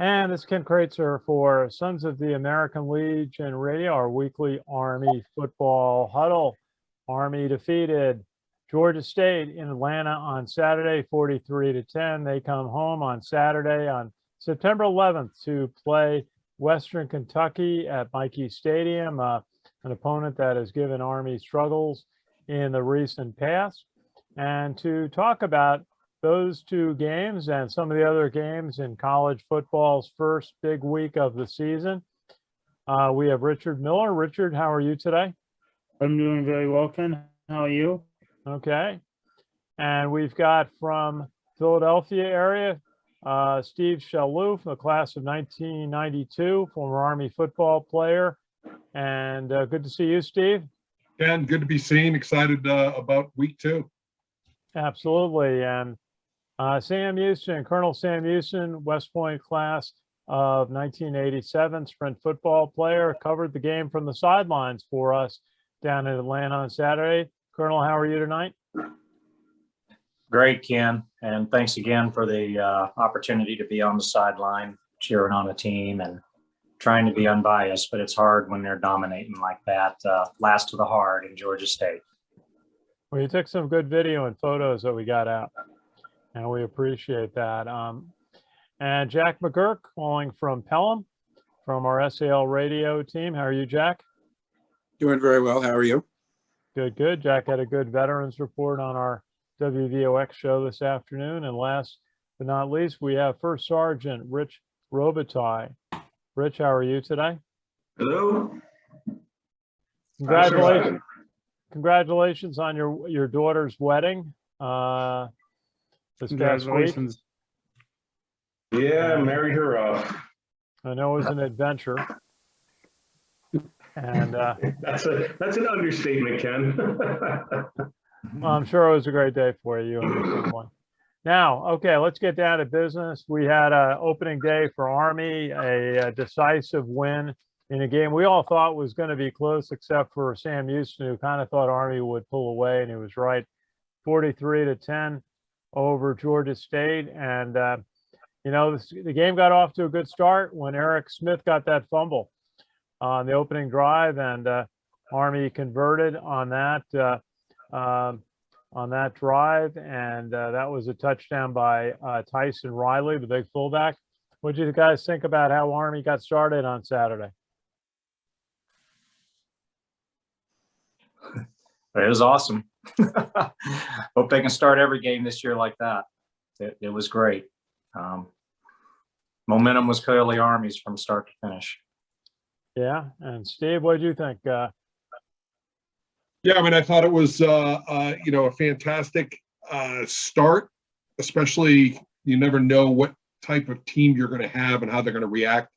And this is Ken Kreitzer for Sons of the American Legion Radio, our weekly Army football huddle. Army defeated Georgia State in Atlanta on Saturday, 43-10. They come home on Saturday on September 11th to play Western Kentucky at Michie Stadium, an opponent that has given Army struggles in the recent past. And to talk about those two games and some of the other games in college football's first big week of the season, we have Richard Miller. Richard, how are you today? I'm doing very well, Ken. How are you? Okay. And we've got from Philadelphia area, Steve Shalhoub, a class of 1992, former Army football player. And good to see you, Steve. Ken, good to be seen. Excited about week 2. Absolutely. And Sam Houston, Colonel Sam Houston, West Point class of 1987, sprint football player, covered the game from the sidelines for us down in Atlanta on Saturday. Colonel, how are you tonight? Great, Ken. And thanks again for the opportunity to be on the sideline, cheering on a team and trying to be unbiased, but it's hard when they're dominating like that. Last to the hard in Georgia State. Well, you took some good video and photos that we got out, and we appreciate that. And Jack McGuirk calling from Pelham from our SALRadio team. How are you, Jack? Doing very well. How are you? Good, good. Jack had a good veterans report on our WVOX show this afternoon. And last but not least, we have First Sergeant Rich Robitaille. Rich, how are you today? Hello. Congratulations. Congratulations on your daughter's wedding. This past week. Yeah, married her off. I know it was an adventure. And that's an understatement, Ken. I'm sure it was a great day for you and your family. Now, okay, let's get down to business. We had an opening day for Army, a decisive win in a game we all thought was going to be close, except for Sam Houston, who kind of thought Army would pull away, and he was right. 43-10 over Georgia State. And, the game got off to a good start when Eric Smith got that fumble on the opening drive, and Army converted on that drive, and that was a touchdown by Tyson Riley, the big fullback. What do you guys think about how Army got started on Saturday? It was awesome. Hope they can start every game this year like that. It was great. Momentum was clearly Army's from start to finish. Yeah, and Steve, what did you think? Yeah, I mean, I thought it was a fantastic start. Especially, you never know what type of team you're going to have and how they're going to react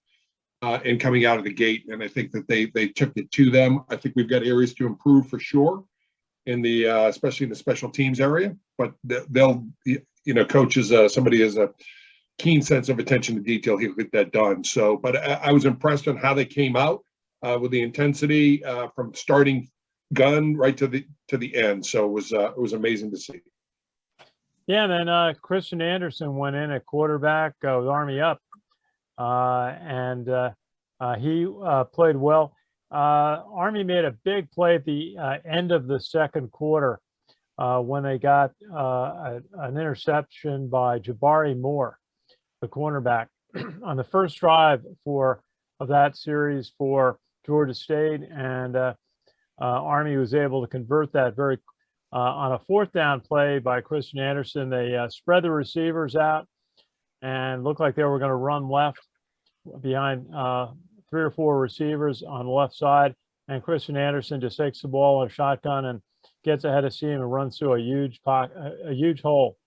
in coming out of the gate. And I think that they took it to them. I think we've got areas to improve for sure in the especially in the special teams area. But they'll, coaches, somebody has a keen sense of attention to detail. He'll get that done. So, but I was impressed on how they came out with the intensity from starting gun right to the end. So it was amazing to see. Yeah, and then Christian Anderson went in at quarterback with Army up, and he played well. Army made a big play at the end of the second quarter when they got an interception by Jabari Moore, the cornerback, on the first drive of that series for Georgia State, and Army was able to convert that very on a fourth down play by Christian Anderson. They spread the receivers out and looked like they were going to run left behind 3 or 4 receivers on the left side, and Christian Anderson just takes the ball in a shotgun and gets ahead of steam and runs through a huge hole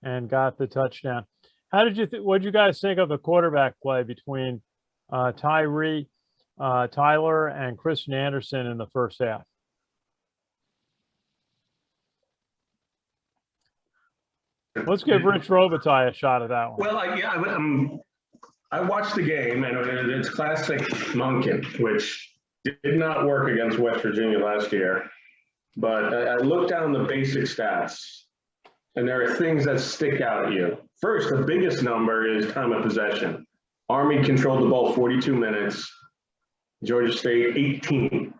and got the touchdown. How did you what did you guys think of the quarterback play between Tyree Tyler and Christian Anderson in the first half? Let's give Rich Robitaille a shot at that one. Well, I watched the game, and it's classic Monken, which did not work against West Virginia last year. But I looked down the basic stats, and there are things that stick out at you. First, the biggest number is time of possession. Army controlled the ball 42 minutes, Georgia State 18.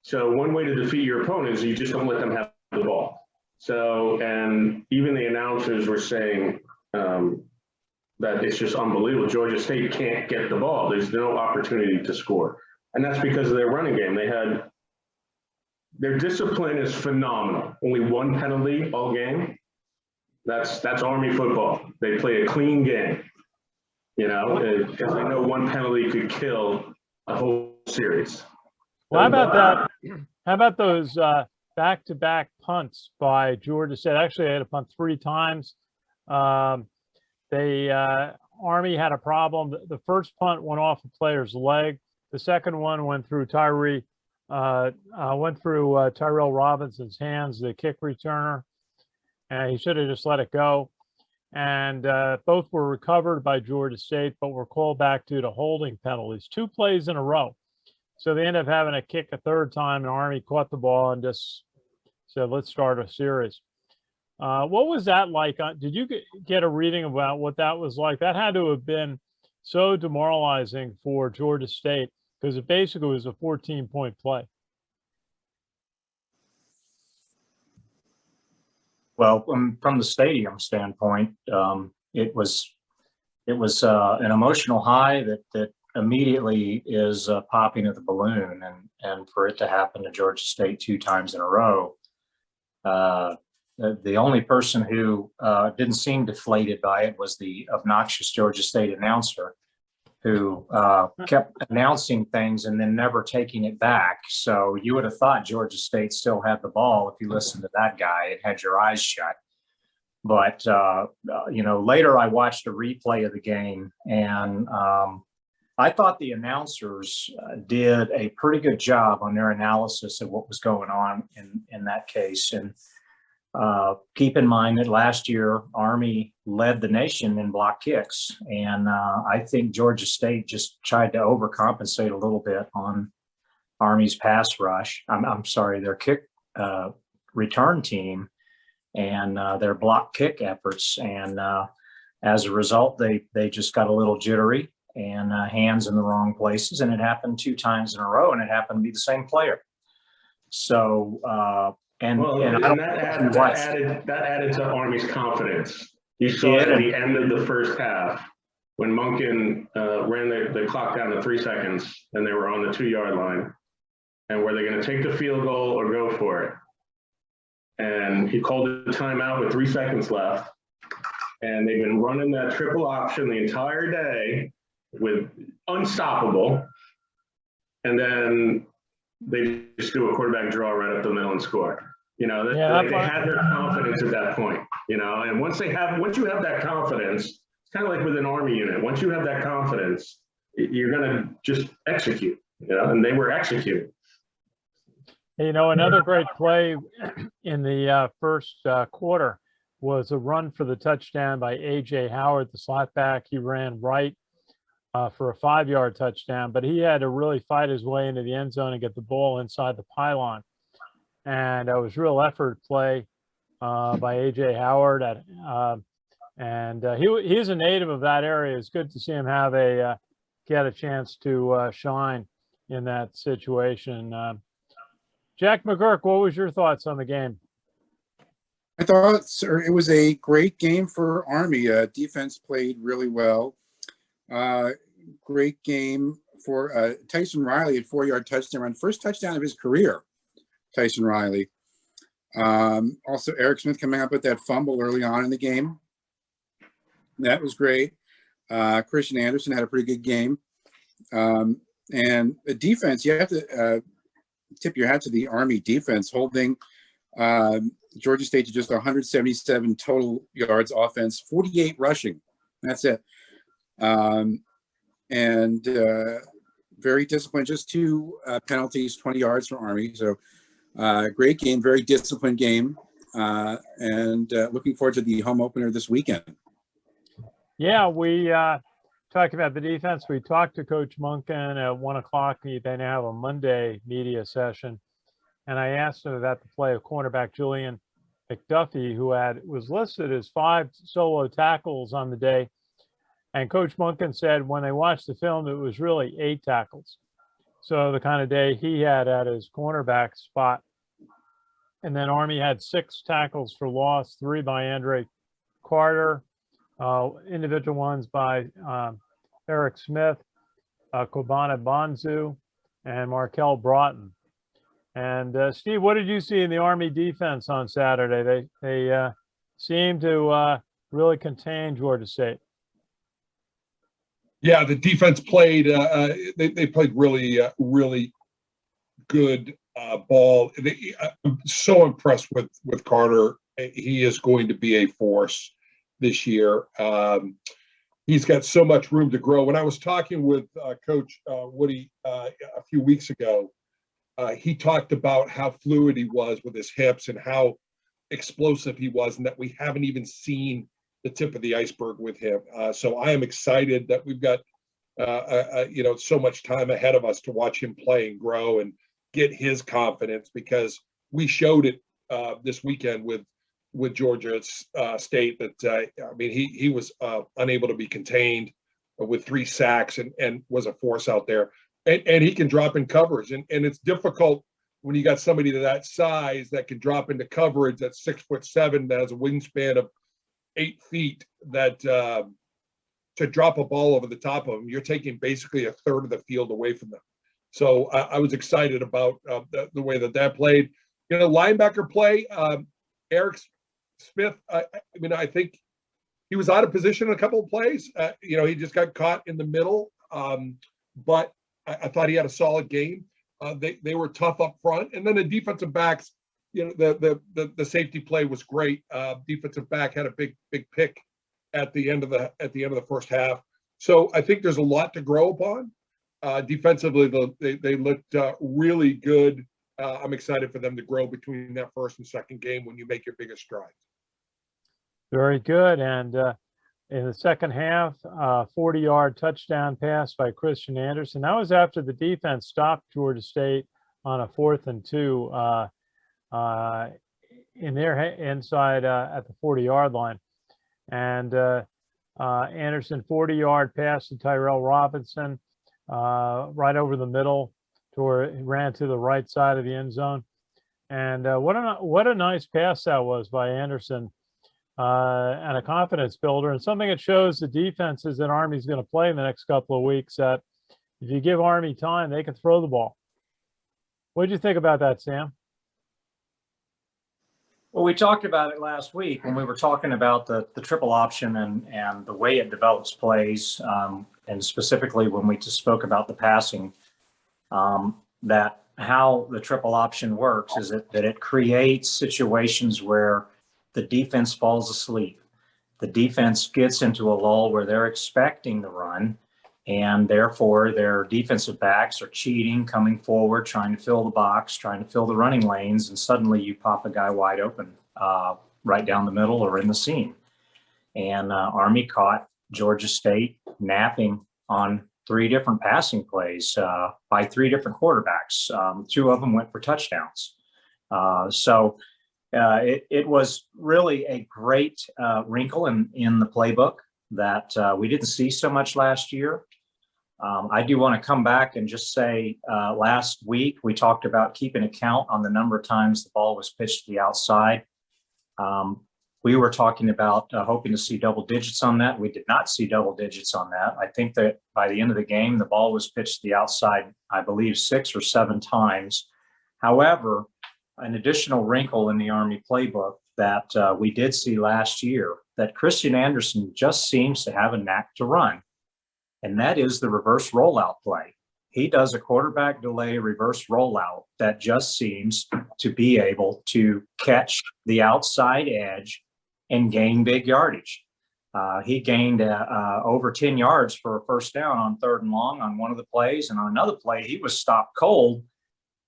So one way to defeat your opponent is you just don't let them have the ball. So, and even the announcers were saying that it's just unbelievable. Georgia State can't get the ball. There's no opportunity to score. And that's because of their running game. Their discipline is phenomenal. Only one penalty all game. That's Army football. They play a clean game, because they know one penalty could kill a whole series. Well, how about that? How about those back-to-back punts by Georgia State? Actually, they had to punt 3 times. Army had a problem. The first punt went off a player's leg. The second one went through Tyrell Robinson's hands, the kick returner, and he should have just let it go. And both were recovered by Georgia State, but were called back due to holding penalties, 2 plays in a row. So they ended up having to kick a third time, and Army caught the ball and just said, let's start a series. What was that like? Did you get a reading about what that was like? That had to have been so demoralizing for Georgia State because it basically was a 14-point play. Well, from the stadium standpoint, it was an emotional high that immediately is popping at the balloon, and for it to happen to Georgia State 2 times in a row, the only person who didn't seem deflated by it was the obnoxious Georgia State announcer, who kept announcing things and then never taking it back. So you would have thought Georgia State still had the ball if you listened to that guy and had your eyes shut. But, later I watched a replay of the game, and I thought the announcers did a pretty good job on their analysis of what was going on in that case. And keep in mind that last year Army led the nation in block kicks, and I think Georgia State just tried to overcompensate a little bit on Army's pass rush. I'm sorry, their kick return team and their block kick efforts, and as a result, they just got a little jittery and hands in the wrong places, and it happened 2 times in a row, and it happened to be the same player. So. That added to Army's confidence. You saw at the end of the first half when Monken ran the clock down to 3 seconds and they were on the 2-yard line. And were they going to take the field goal or go for it? And he called a timeout with 3 seconds left. And they've been running that triple option the entire day with unstoppable. And then they just do a quarterback draw right up the middle and score. They had their confidence at that point, and once you have that confidence, it's kind of like with an Army unit. Once you have that confidence, you're going to just execute, and they were executing. Another great play in the first quarter was a run for the touchdown by A.J. Howard, the slot back. He ran right for a 5-yard touchdown, but he had to really fight his way into the end zone and get the ball inside the pylon. And it was real effort play by A.J. Howard. He's a native of that area. It's good to see him have get a chance to shine in that situation. Jack McGuirk, what was your thoughts on the game? I thought, sir, it was a great game for Army. Defense played really well. Great game for Tyson Riley at 4-yard touchdown run. First touchdown of his career, Tyson Riley. Also, Eric Smith coming up with that fumble early on in the game. That was great. Christian Anderson had a pretty good game. And the defense, you have to tip your hat to the Army defense, holding Georgia State to just 177 total yards offense, 48 rushing. That's it. Very disciplined, just 2 penalties, 20 yards for Army. So great game, very disciplined game, and looking forward to the home opener this weekend. Yeah, we talked about the defense. We talked to Coach Monken at 1 o'clock. They now have a Monday media session, and I asked him about the play of cornerback Julian McDuffie, who was listed as 5 solo tackles on the day. And Coach Munkin said when they watched the film, it was really 8 tackles. So the kind of day he had at his cornerback spot. And then Army had 6 tackles for loss, 3 by Andre Carter, individual ones by Eric Smith, Kobana Bonzu, and Markel Broughton. And Steve, what did you see in the Army defense on Saturday? They seemed to really contain Georgia State. Yeah, the defense played. They played really good ball. I'm so impressed with Carter. He is going to be a force this year. He's got so much room to grow. When I was talking with Coach Woody a few weeks ago, he talked about how fluid he was with his hips and how explosive he was, and that we haven't even seen the tip of the iceberg with him. So I am excited that we've got so much time ahead of us to watch him play and grow and get his confidence, because we showed it this weekend with Georgia State that he was unable to be contained with 3 sacks and was a force out there, and he can drop in coverage, and it's difficult when you got somebody that size that can drop into coverage that's 6'7", that has a wingspan of 8 feet, that to drop a ball over the top of them, you're taking basically a third of the field away from them. So I was excited about the way that played. Linebacker play, Eric Smith, I think he was out of position in a couple of plays. He just got caught in the middle, but I thought he had a solid game. They were tough up front, and then the defensive backs, the safety play was great. Defensive back had a big pick at the end of the first half. So I think there's a lot to grow upon. Defensively, they looked really good. I'm excited for them to grow between that first and second game when you make your biggest strides. Very good. And in the second half, 40-yard touchdown pass by Christian Anderson. That was after the defense stopped Georgia State on a 4th and 2 in their inside at the 40-yard line. And Anderson, 40-yard pass to Tyrell Robinson, right over the middle, he ran to the right side of the end zone. And what a nice pass that was by Anderson, and a confidence builder, and something that shows the defenses that Army's going to play in the next couple of weeks, that if you give Army time, they can throw the ball. What did you think about that, Sam? Well, we talked about it last week when we were talking about the triple option and the way it develops plays, and specifically when we just spoke about the passing, that how the triple option works is that it creates situations where the defense falls asleep. The defense gets into a lull where they're expecting the run, and therefore their defensive backs are cheating, coming forward, trying to fill the box, trying to fill the running lanes, and suddenly you pop a guy wide open right down the middle or in the seam. And Army caught Georgia State napping on 3 different passing plays by 3 different quarterbacks. 2 of them went for touchdowns. It was really a great wrinkle in the playbook that we didn't see so much last year. I do want to come back and just say last week we talked about keeping account on the number of times the ball was pitched to the outside. We were talking about hoping to see double digits on that. We did not see double digits on that. I think that by the end of the game, the ball was pitched to the outside, I believe 6 or 7 times. However, an additional wrinkle in the Army playbook that we did see last year, that Christian Anderson just seems to have a knack to run, and that is the reverse rollout play. He does a quarterback delay reverse rollout that just seems to be able to catch the outside edge and gain big yardage. He gained over 10 yards for a first down on 3rd and long on one of the plays, and on another play, he was stopped cold.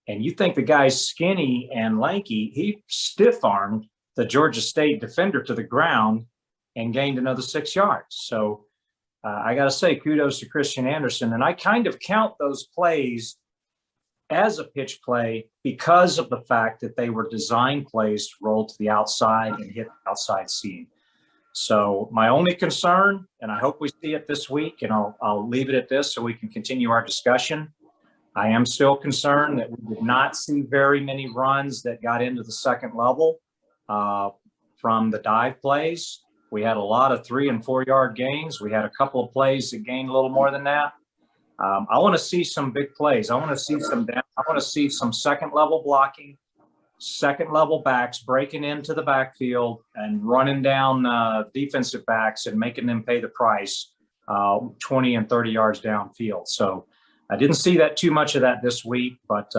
And you think the guy's skinny and lanky, he stiff-armed the Georgia State defender to the ground and gained another 6 yards. So I got to say, kudos to Christian Anderson. And I kind of count those plays as a pitch play because of the fact that they were design plays to roll to the outside and hit the outside seam. So my only concern, and I hope we see it this week, and I'll leave it at this so we can continue our discussion. I am still concerned that we did not see very many runs that got into the second level from the dive plays. We had a lot of 3 and 4 yard gains. We had a couple of plays that gained a little more than that. I want to see some big plays. I want to see some second level blocking, second level backs breaking into the backfield and running down defensive backs and making them pay the price 20 and 30 yards downfield. So I didn't see that too much of that this week, but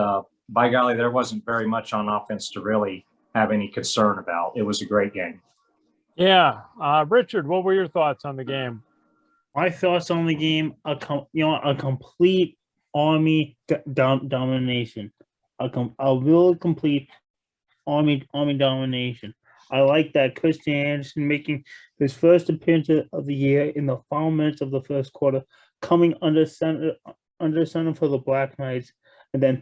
by golly, there wasn't very much on offense to really have any concern about. It was a great game. Yeah. Richard, what were your thoughts on the game? My thoughts on the game, a complete Army domination, a real complete Army domination. I like that Christian Anderson making his first appearance of the year in the final minutes of the first quarter, coming under center for the Black Knights, and then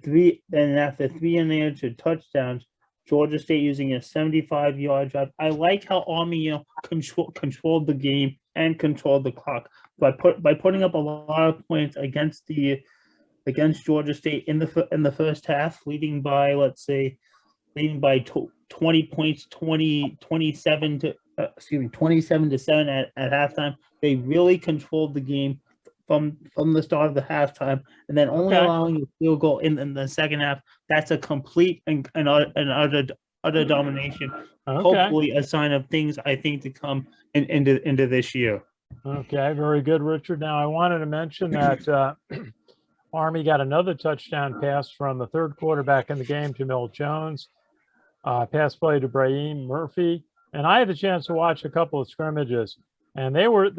after 3 unanswered touchdowns, Georgia State using a 75-yard drive. I like how Army, controlled the game and controlled the clock by putting up a lot of points against Georgia State in the first half, leading by 20 points, 27 to 7 at halftime. They really controlled the game from the start of the halftime, and then only allowing a field goal in the second half. That's a complete and utter domination. Hopefully a sign of things I think to come into this year. Okay, very good, Richard. Now I wanted to mention that Army got another touchdown pass from the third quarterback in the game, Jamil Jones. Pass play to Brahim Murphy, and I had the chance to watch a couple of scrimmages, and they were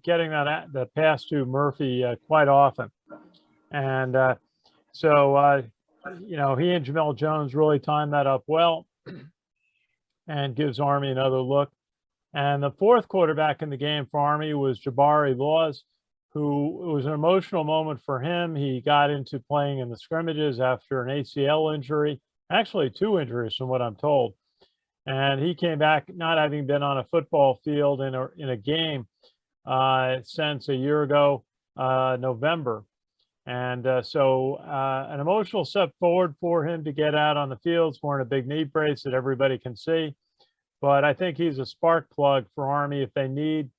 getting the pass to Murphy quite often, and so he and Jamil Jones really timed that up well, and gives Army another look. And the fourth quarterback in the game for Army was Jabari Laws, who it was an emotional moment for him. He got into playing in the scrimmages after an ACL injury. Actually 2 injuries from what I'm told. And he came back not having been on a football field in a game since a year ago, November. And so an emotional step forward for him to get out on the field. It's wearing a big knee brace that everybody can see. But I think he's a spark plug for Army if they need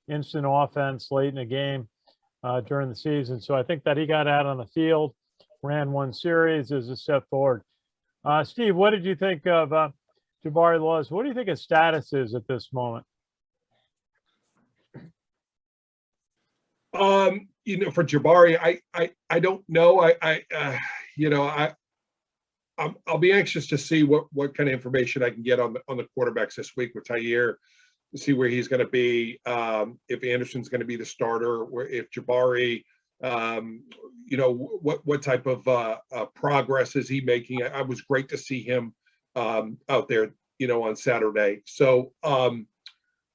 instant offense late in a game during the season. So I think that he got out on the field, ran 1 series as a step forward. Steve, what did you think of Jabari Laws? What do you think his status is at this moment? For Jabari, I don't know. I'll be anxious to see what kind of information I can get on the quarterbacks this week with Tyre, to see where he's going to be, if Anderson's going to be the starter, or if Jabari, what type of progress is he making? I was great to see him out there, on Saturday. So I'm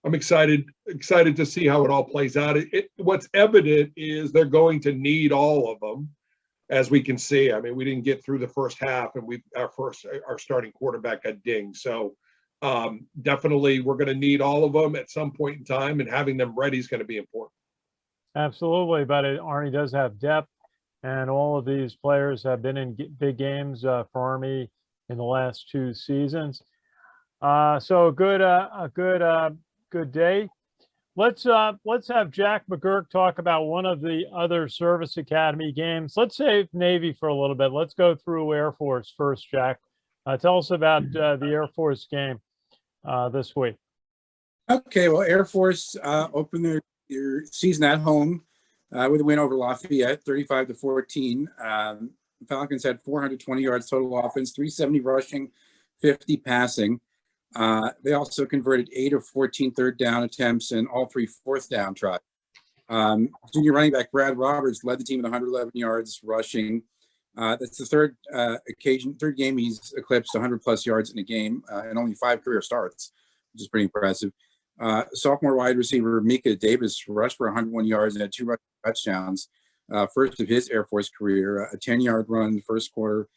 excited to see how it all plays out. What's evident is they're going to need all of them, as we can see. I mean, we didn't get through the first half, and our starting quarterback got dinged. So definitely we're going to need all of them at some point in time, and having them ready is going to be important. Absolutely, but Army does have depth, and all of these players have been in big games for Army in the last 2 seasons. So a good day. Let's have Jack McGuirk talk about one of the other Service Academy games. Let's save Navy for a little bit. Let's go through Air Force first, Jack. Tell us about the Air Force game this week. Okay, well, Air Force opened their season at home with a win over Lafayette, 35-14. Falcons had 420 yards total offense, 370 rushing, 50 passing. They also converted 8 of 14 third down attempts and all 3 fourth down tries. Junior running back Brad Roberts led the team with 111 yards rushing. That's the third game he's eclipsed 100 plus yards in a game and only 5 career starts, which is pretty impressive. Sophomore wide receiver Mika Davis rushed for 101 yards and had 2 rushing touchdowns. First of his Air Force career, a 10-yard run in the first quarter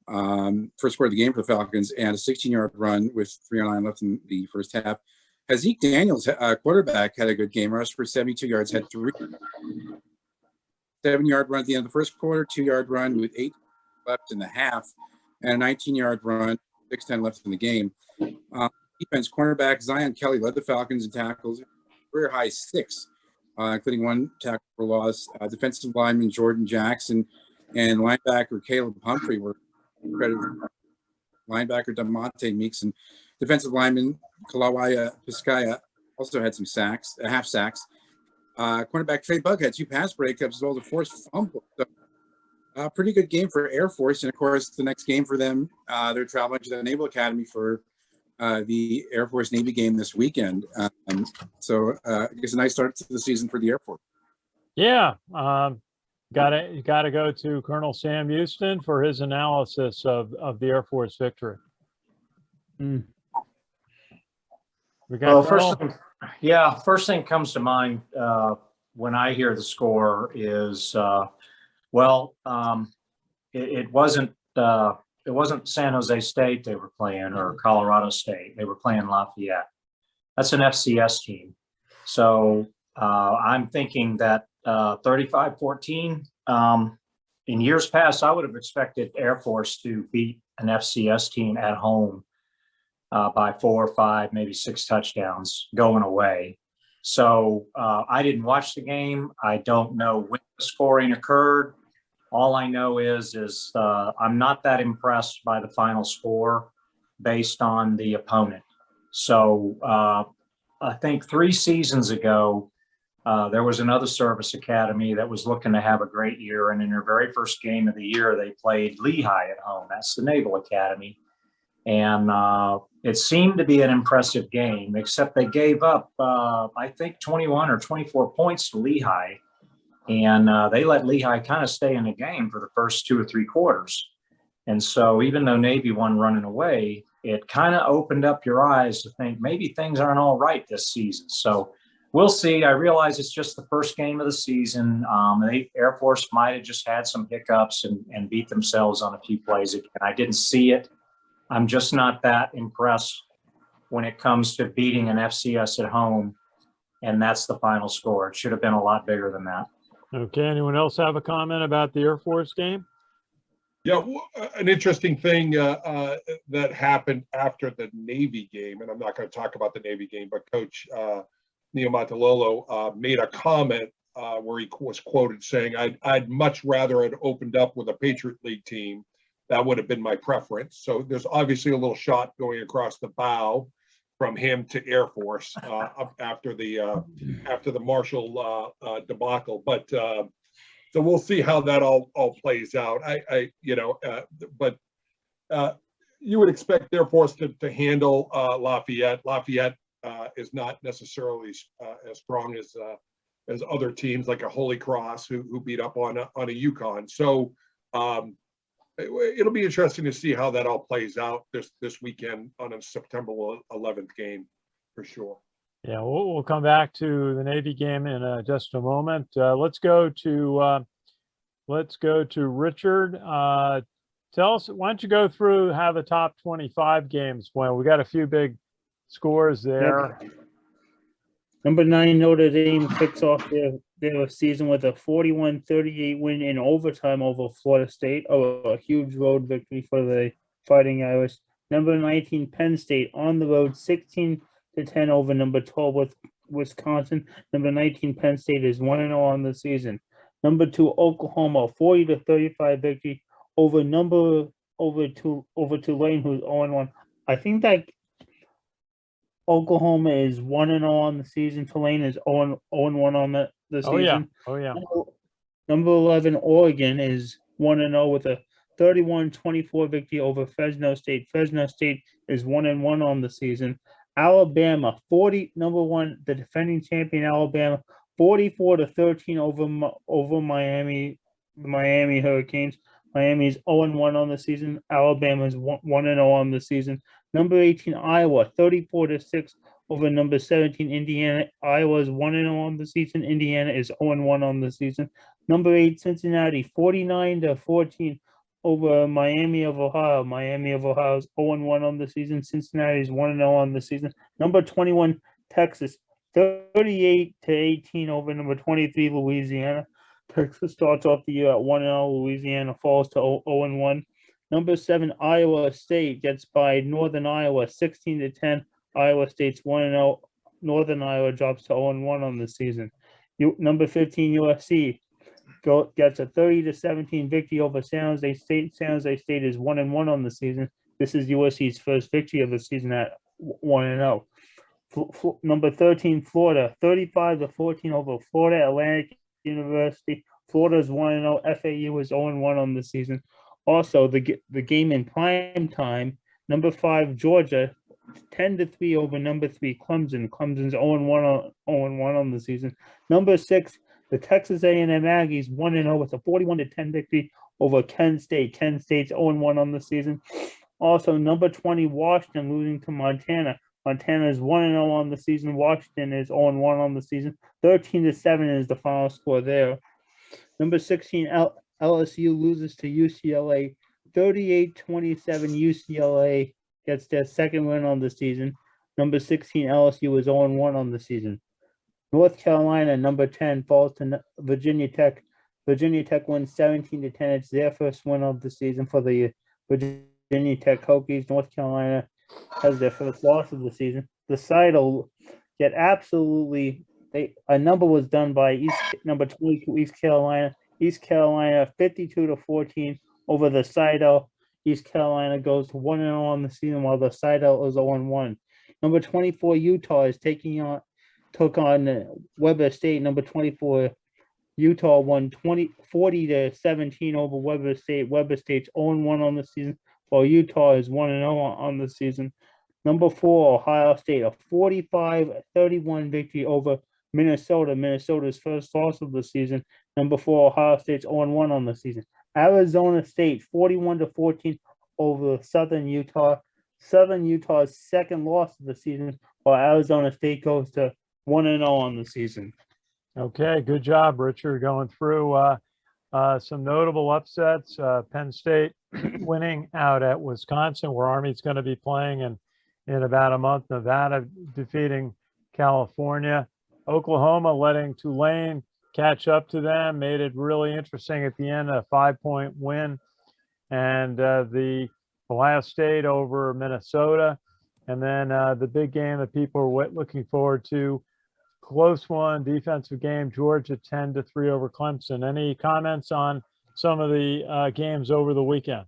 of the game for the Falcons, and a 16-yard run with 3:09 left in the first half. Zeke Daniels, quarterback, had a good game. Rushed for 72 yards, had 3 7-yard run at the end of the first quarter, 2-yard run with 8 left in the half, and a 19-yard run, 6:10 left in the game. Defense cornerback Zion Kelly led the Falcons in tackles, career high 6, including 1 tackle for loss. Defensive lineman Jordan Jackson and linebacker Caleb Humphrey were credited. Linebacker DeMonte Meeks and defensive lineman Kalawaya Piskaya also had some sacks, half sacks. Cornerback Trey Bug had 2 pass breakups as well as a forced fumble. So, pretty good game for Air Force. And of course, the next game for them, they're traveling to the Naval Academy for the Air Force Navy game this weekend. So I guess a nice start to the season for the Air Force. Yeah. Gotta go to Colonel Sam Houston for his analysis of the Air Force victory. We got first thing comes to mind when I hear the score is it wasn't San Jose State they were playing or Colorado State. They were playing Lafayette. That's an FCS team. So I'm thinking that 35-14. In years past, I would have expected Air Force to beat an FCS team at home by 4 or 5, maybe 6 touchdowns going away. So I didn't watch the game. I don't know when the scoring occurred. All I know is I'm not that impressed by the final score based on the opponent. So I think 3 seasons ago, there was another service academy that was looking to have a great year. And in their very first game of the year, they played Lehigh at home. That's the Naval Academy. And it seemed to be an impressive game, except they gave up, I think, 21 or 24 points to Lehigh. And they let Lehigh kind of stay in the game for the first 2 or 3 quarters. And so even though Navy won running away, it kind of opened up your eyes to think maybe things aren't all right this season. So we'll see. I realize it's just the first game of the season. Air Force might have just had some hiccups and beat themselves on a few plays again. I didn't see it. I'm just not that impressed when it comes to beating an FCS at home, and that's the final score. It should have been a lot bigger than that. Okay. Anyone else have a comment about the Air Force game? Yeah, an interesting thing that happened after the Navy game, and I'm not going to talk about the Navy game, but Coach Niumatalolo made a comment where he was quoted saying, I'd much rather had opened up with a Patriot League team. That would have been my preference. So there's obviously a little shot going across the bow from him to Air Force after the Marshall debacle. But so we'll see how that all plays out. But you would expect Air Force to handle Lafayette. Lafayette is not necessarily as strong as other teams like a Holy Cross who beat up on a UConn. So it'll be interesting to see how that all plays out this weekend on a September 11th game for sure. Yeah, we'll come back to the Navy game in just a moment. Let's go to Richard. Tell us, why don't you go through how the top 25 games went? We got a few big scores there. Yep. Number 9 Notre Dame kicks off their season with a 41-38 win in overtime over Florida State. A huge road victory for the Fighting Irish. Number 19 Penn State on the road 16-10 over number 12 with Wisconsin. Number 19 Penn State is 1-0 on the season. Number 2 Oklahoma 40-35 victory over Tulane, who's 0-1. I think that Oklahoma is 1-0 on the season. Tulane is 0-1 on the season. Oh yeah. Number 11 Oregon is 1-0 with a 31-24 victory over Fresno State. Fresno State is 1-1 on the season. Alabama number 1, the defending champion Alabama, 44-13 over Miami Hurricanes. Miami is 0-1 on the season. Alabama is 1-0 on the season. Number 18 Iowa 34-6 over number 17 Indiana. Iowa is 1-0 on the season. Indiana is 0-1 on the season. Number 8 Cincinnati 49-14 over Miami of Ohio. Miami of Ohio is 0-1 on the season. Cincinnati is 1-0 on the season. Number 21 Texas 38-18 over number 23 Louisiana. Texas starts off the year at 1-0. Louisiana falls to 0-1. Number 7 Iowa State gets by Northern Iowa 16-10. Iowa State's 1-0. Northern Iowa drops to 0-1 on the season. Number 15 USC gets a 30-17 victory over San Jose State. San Jose State is 1-1 on the season. This is USC's first victory of the season at 1-0. Number 13 Florida 35-14 over Florida Atlantic University. Florida's 1-0. FAU is 0-1 on the season. Also, the game in prime time, number 5 Georgia 10-3 over number 3 Clemson. Clemson's 0-1 on the season. Number 6, the Texas A&M Aggies 1-0 with a 41-10 victory over Kent State. Kent State's 0-1 on the season. Also, number 20 Washington losing to Montana. Montana is 1-0 on the season. Washington is 0-1 on the season. 13-7 is the final score there. Number 16 LSU loses to UCLA. 38-27 UCLA gets their second win on the season. Number 16 LSU is 0-1 on the season. North Carolina, number 10, falls to Virginia Tech. Virginia Tech wins 17-10. It's their first win of the season for the Virginia Tech Hokies. North Carolina has their first loss of the season. The side will get absolutely. A number was done by number 22 East Carolina. East Carolina 52-14 over the Seidel. East Carolina goes to 1-0 on the season, while the Seidel is 0-1. Number 24 Utah is took on Weber State. Number 24 Utah won 40-17 over Weber State. Weber State's 0-1 on the season, while Utah is 1-0 on the season. Number 4 Ohio State, a 45-31 victory over Minnesota. Minnesota's first loss of the season. Number 4 Ohio State's 0-1 on the season. Arizona State 41-14 over Southern Utah. Southern Utah's second loss of the season, while Arizona State goes to 1-0 on the season. Okay, good job, Richard, going through some notable upsets. Penn State winning out at Wisconsin, where Army's going to be playing in about a month. Nevada defeating California. Oklahoma letting Tulane catch up to them, made it really interesting at the end, a 5-point win. And the Ohio State over Minnesota. And then the big game that people are looking forward to, close one, defensive game, Georgia 10-3 over Clemson. Any comments on some of the games over the weekend?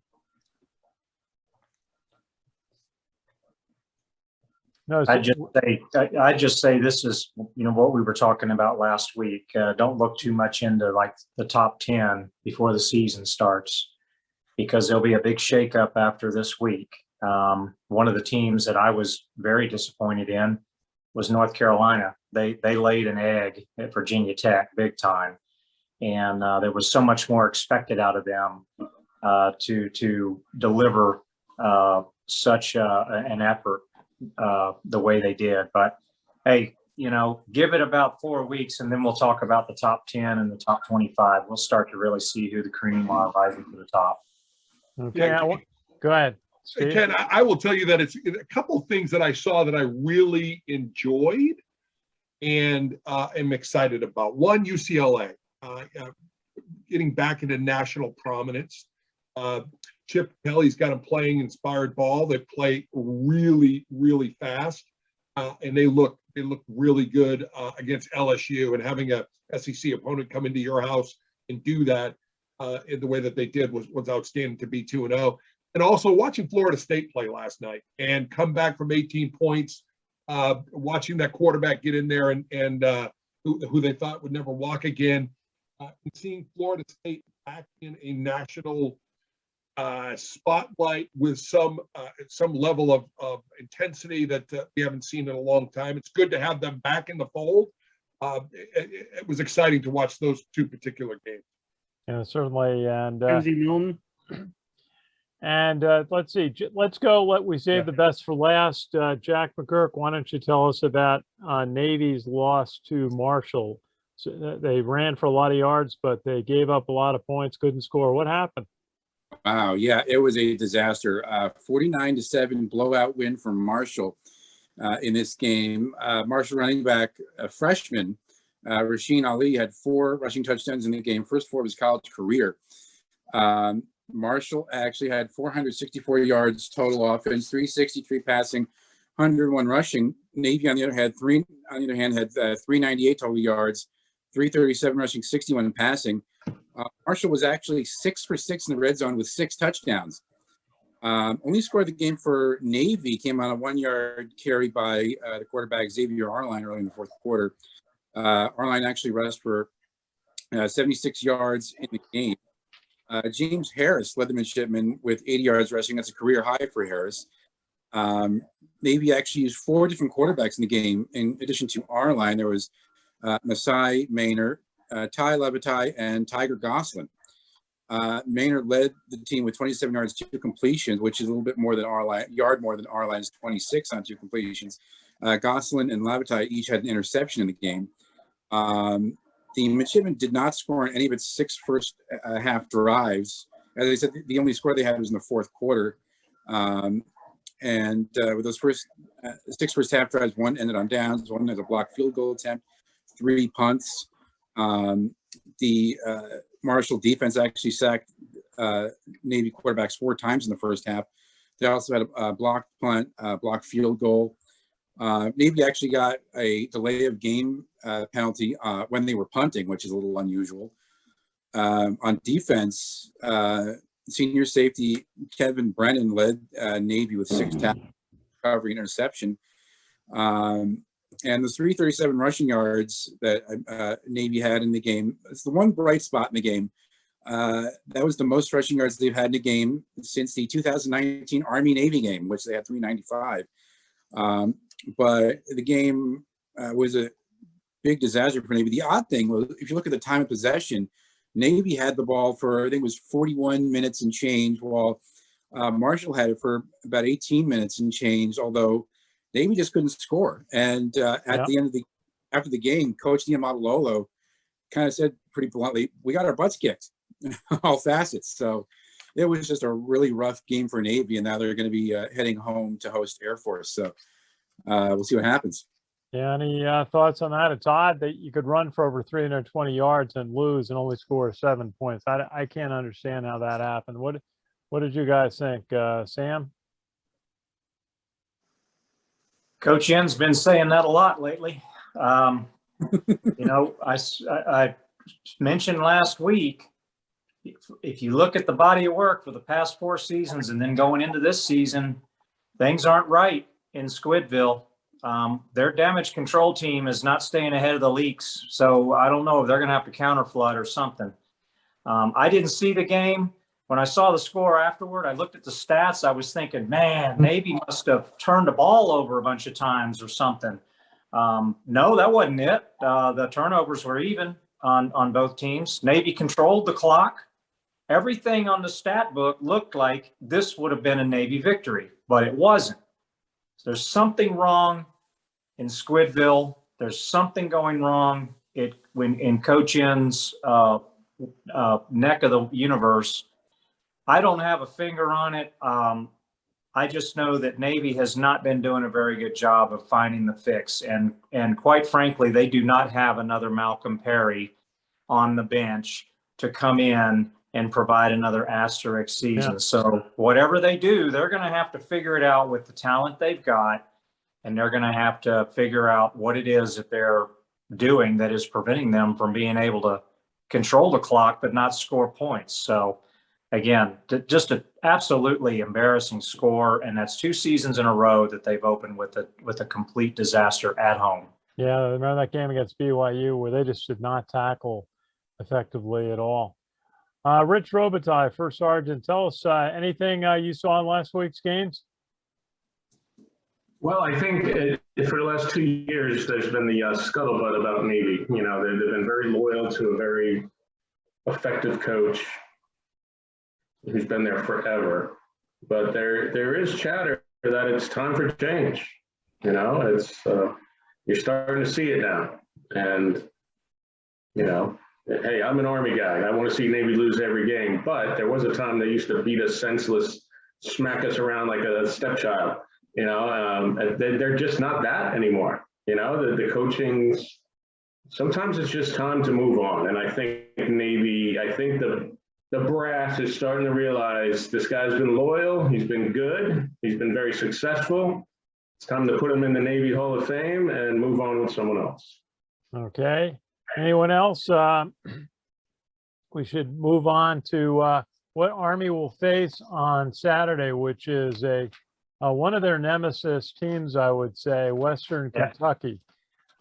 No, I just say this is, what we were talking about last week. Don't look too much into like the top 10 before the season starts, because there'll be a big shakeup after this week. One of the teams that I was very disappointed in was North Carolina. They laid an egg at Virginia Tech big time, and there was so much more expected out of them to deliver such an effort the way they did. But hey, give it about 4 weeks, and then we'll talk about the top 10 and the top 25. We'll start to really see who the cream are rising to the top. Okay, go ahead, Steve. Ken, I will tell you that it's a couple things that I saw that I really enjoyed and am excited about. One, UCLA getting back into national prominence. Chip Kelly's got them playing inspired ball. They play really, really fast, and they look really good against LSU. And having a SEC opponent come into your house and do that in the way that they did was outstanding to be 2-0. And also watching Florida State play last night and come back from 18 points, watching that quarterback get in there and who they thought would never walk again, and seeing Florida State back in a national spotlight with some level of intensity that we haven't seen in a long time. It's good to have them back in the fold. It was exciting to watch those two particular games. Yeah, certainly. And let's see. Let's go. We saved the best for last. Jack McGuirk, why don't you tell us about Navy's loss to Marshall? So they ran for a lot of yards, but they gave up a lot of points. Couldn't score. What happened? Wow, yeah, it was a disaster. 49-7 blowout win from Marshall. in this game. Marshall running back, a freshman, Rasheen Ali, had 4 rushing touchdowns in the game, first 4 of his college career. Marshall actually had 464 yards total offense, 363 passing, 101 rushing. Navy, on the other hand, had 398 total yards, 337 rushing, 61 passing. Marshall was actually 6 for 6 in the red zone with 6 touchdowns. Only score of the game for Navy came on a 1-yard carry by the quarterback Xavier Arline early in the fourth quarter. Arline actually rushed for 76 yards in the game. James Harris led the midshipmen with 80 yards rushing. That's a career high for Harris. Navy actually used 4 different quarterbacks in the game. In addition to Arline, there was Masai Maynard, Ty Levitaille, and Tiger Goslin. Maynard led the team with 27 yards, 2 completions, which is a little bit more than Arline's 26 on 2 completions. Goslin and Levitaille each had an interception in the game. The midshipmen did not score on any of its 6 first half drives. As I said, the only score they had was in the fourth quarter. With those 6 first half drives, 1 ended on downs, 1 had a blocked field goal attempt, 3 punts. The Marshall defense actually sacked Navy quarterbacks 4 times in the first half. They also had a blocked punt, blocked field goal. Navy actually got a delay of game penalty when they were punting, which is a little unusual. On defense, senior safety Kevin Brennan led Navy with 6 tackles, recovery, and interception. And the 337 rushing yards that Navy had in the game, it's the one bright spot in the game. That was the most rushing yards they've had in a game since the 2019 Army-Navy game, which they had 395. But the game was a big disaster for Navy. The odd thing was, if you look at the time of possession, Navy had the ball for, I think it was 41 minutes and change, while Marshall had it for about 18 minutes and change, although Navy just couldn't score. And at the end of after the game, Coach Niamatololo kind of said pretty bluntly, we got our butts kicked, all facets. So it was just a really rough game for Navy, and now they're going to be heading home to host Air Force. So we'll see what happens. Yeah, any thoughts on that? It's odd that you could run for over 320 yards and lose and only score 7 points. I can't understand how that happened. What did you guys think, Sam? Coach Yen's been saying that a lot lately. I mentioned last week, if you look at the body of work for the past 4 seasons and then going into this season, things aren't right in Squidville. Their damage control team is not staying ahead of the leaks. So I don't know if they're going to have to counter flood or something. I didn't see the game. When I saw the score afterward, I looked at the stats. I was thinking, man, Navy must have turned the ball over a bunch of times or something. No, that wasn't it. The turnovers were even on both teams. Navy controlled the clock. Everything on the stat book looked like this would have been a Navy victory, but it wasn't. There's something wrong in Squidville. There's something going wrong in Coach Yen's neck of the universe. I don't have a finger on it. I just know that Navy has not been doing a very good job of finding the fix. And quite frankly, they do not have another Malcolm Perry on the bench to come in and provide another asterisk season. Yeah. So whatever they do, they're going to have to figure it out with the talent they've got. And they're going to have to figure out what it is that they're doing that is preventing them from being able to control the clock, but not score points. So again, just an absolutely embarrassing score. And that's 2 seasons in a row that they've opened with a complete disaster at home. Yeah. Remember that game against BYU where they just did not tackle effectively at all. Rich Robitaille, First Sergeant, tell us anything you saw in last week's games? Well, I think for the last 2 years, there's been the scuttlebutt about Navy. You know, they've been very loyal to a very effective coach who's been there forever. But there is chatter that it's time for change. You know, it's you're starting to see it now. And, you know, hey, I'm an Army guy. I want to see Navy lose every game. But there was a time they used to beat us senseless, smack us around like a stepchild. They're just not that anymore. The coaching's, sometimes it's just time to move on. And I think the brass is starting to realize this guy's been loyal. He's been good. He's been very successful. It's time to put him in the Navy Hall of Fame and move on with someone else. Okay. Anyone else? We should move on to what Army will face on Saturday, which is one of their nemesis teams, I would say, Western Yeah. Kentucky.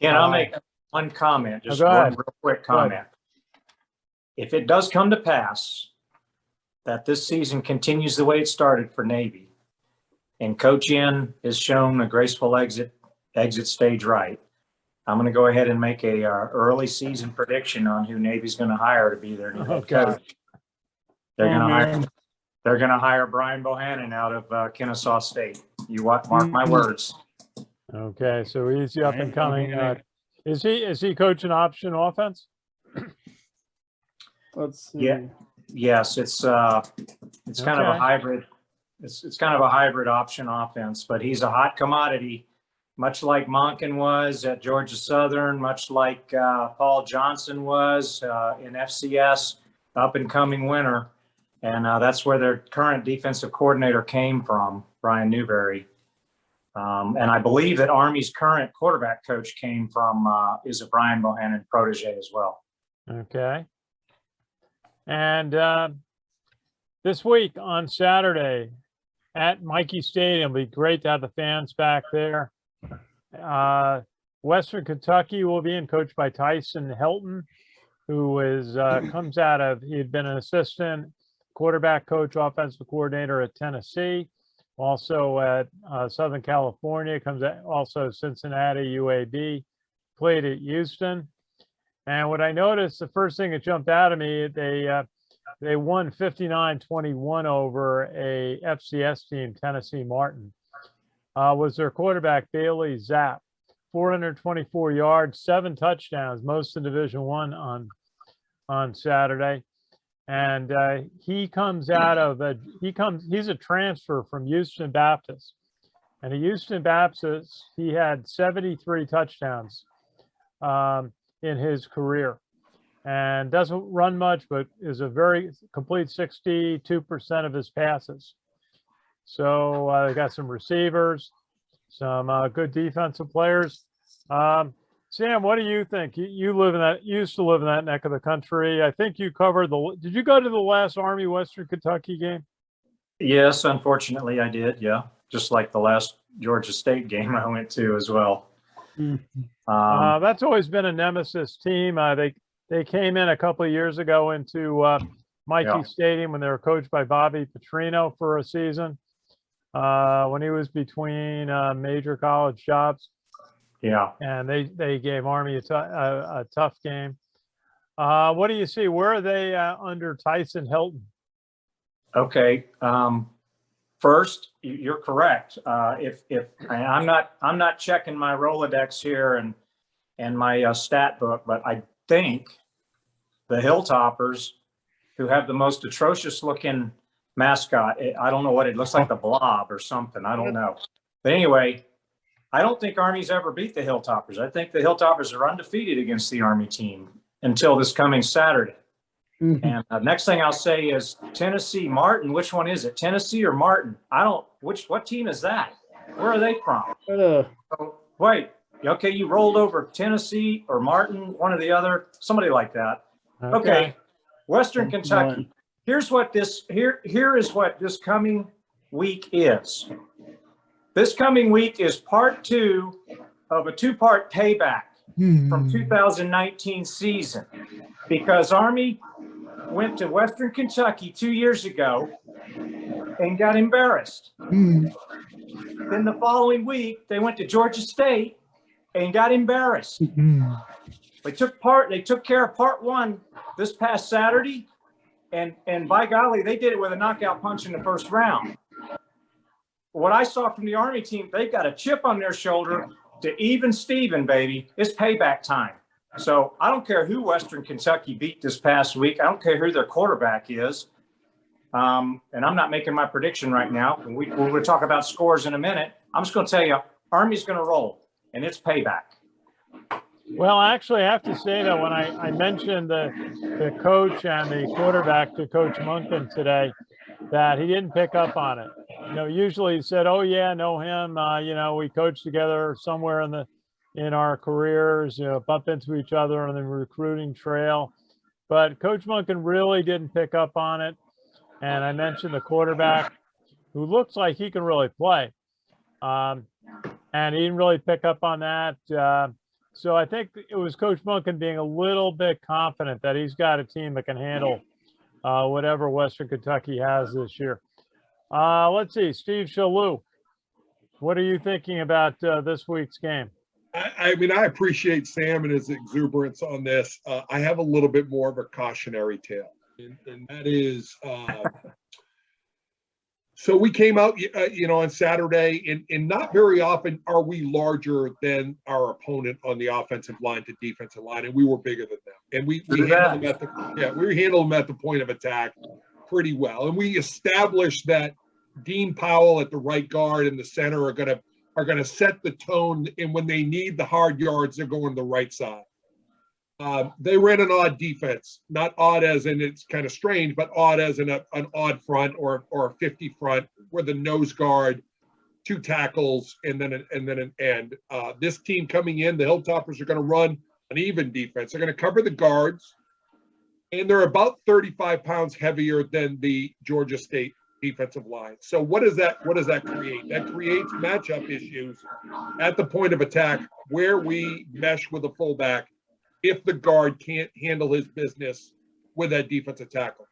I'll make one comment, just go one ahead. real quick Go ahead. comment. If it does come to pass that this season continues the way it started for Navy, and Coach Yen has shown a graceful exit stage right, I'm going to go ahead and make a early season prediction on who Navy's going to hire to be their new head Okay. coach. They're going to hire Brian Bohannon out of Kennesaw State. Mark my words. Okay, so he's the up and coming. Is he coaching option offense? Let's see. Yeah. Yes, it's kind of a Okay. hybrid. It's kind of a hybrid option offense, but he's a hot commodity, much like Monken was at Georgia Southern, much like Paul Johnson was in FCS, up and coming winner. And that's where their current defensive coordinator came from, Brian Newberry. And I believe that Army's current quarterback coach came from, is a Brian Bohannon protege as well. Okay. And this week on Saturday at Michie Stadium, it'll be great to have the fans back there. Western Kentucky will be coached by Tyson Helton, who is comes out of, he had been an assistant quarterback coach, offensive coordinator at Tennessee, also at Southern California, comes at also Cincinnati, UAB, played at Houston. And what I noticed, the first thing that jumped out at me, they won 59-21 over a FCS team, Tennessee Martin. Was their quarterback, Bailey Zapp, 424 yards, 7 touchdowns, most in Division I on Saturday. And he's a transfer from Houston Baptist. And at Houston Baptist, he had 73 touchdowns in his career, and doesn't run much, but is a very complete 62% of his passes. So they got some receivers, some good defensive players. Sam, what do you think? You used to live in that neck of the country. I think you covered did you go to the last Army Western Kentucky game? Yes, unfortunately I did. Yeah. Just like the last Georgia State game I went to as well. That's always been a nemesis team. They came in a couple of years ago into Michie Stadium when they were coached by Bobby Petrino for a season when he was between major college jobs. Yeah. And they gave Army a tough game. What do you see? Where are they under Tyson Helton? Okay. First, you're correct. If I'm not checking my Rolodex here and my stat book, but I think the Hilltoppers, who have the most atrocious looking mascot, I don't know what it looks like, the Blob or something. I don't know. But anyway, I don't think Army's ever beat the Hilltoppers. I think the Hilltoppers are undefeated against the Army team until this coming Saturday. And next thing I'll say is Tennessee Martin. Which one is it? Tennessee or Martin? What team is that? Where are they from? So, wait, okay, you rolled over Tennessee or Martin, one or the other, somebody like that. Okay. Western Kentucky. Here is what this coming week is. This coming week is part 2 of a 2-part payback from 2019 season, because Army went to Western Kentucky 2 years ago and got embarrassed. Then the following week, they went to Georgia State and got embarrassed. They took care of part 1 this past Saturday, and by golly, they did it with a knockout punch in the first round. What I saw from the Army team, they got a chip on their shoulder to even Steven, baby. It's payback time. So I don't care who Western Kentucky beat this past week. I don't care who their quarterback is. And I'm not making my prediction right now. We'll talk about scores in a minute. I'm just going to tell you, Army's going to roll, and it's payback. Well, actually, I have to say that when I mentioned the coach and the quarterback to Coach Munkin today, that he didn't pick up on it. Usually he said, "Oh yeah, know him. We coached together somewhere in our careers. Bump into each other on the recruiting trail." But Coach Munkin really didn't pick up on it. And I mentioned the quarterback, who looks like he can really play, and he didn't really pick up on that. So I think it was Coach Munkin being a little bit confident that he's got a team that can handle whatever Western Kentucky has this year. Let's see, Steve Shalou, what are you thinking about this week's game? I mean, I appreciate Sam and his exuberance on this. I have a little bit more of a cautionary tale, and that is, so we came out, on Saturday, and not very often are we larger than our opponent on the offensive line to defensive line, and we were bigger than them. And we handled them at the point of attack pretty well. And we established that Dean Powell at the right guard and the center are going to set the tone, and when they need the hard yards, they're going to the right side. They ran an odd defense, not odd as in it's kind of strange, but odd as in an odd front or a 50 front, where the nose guard, 2 tackles, and then an end. This team coming in, the Hilltoppers are going to run an even defense. They're going to cover the guards, and they're about 35 pounds heavier than the Georgia State defensive line. So what does that create? That creates matchup issues at the point of attack where we mesh with a fullback if the guard can't handle his business with that defensive tackle.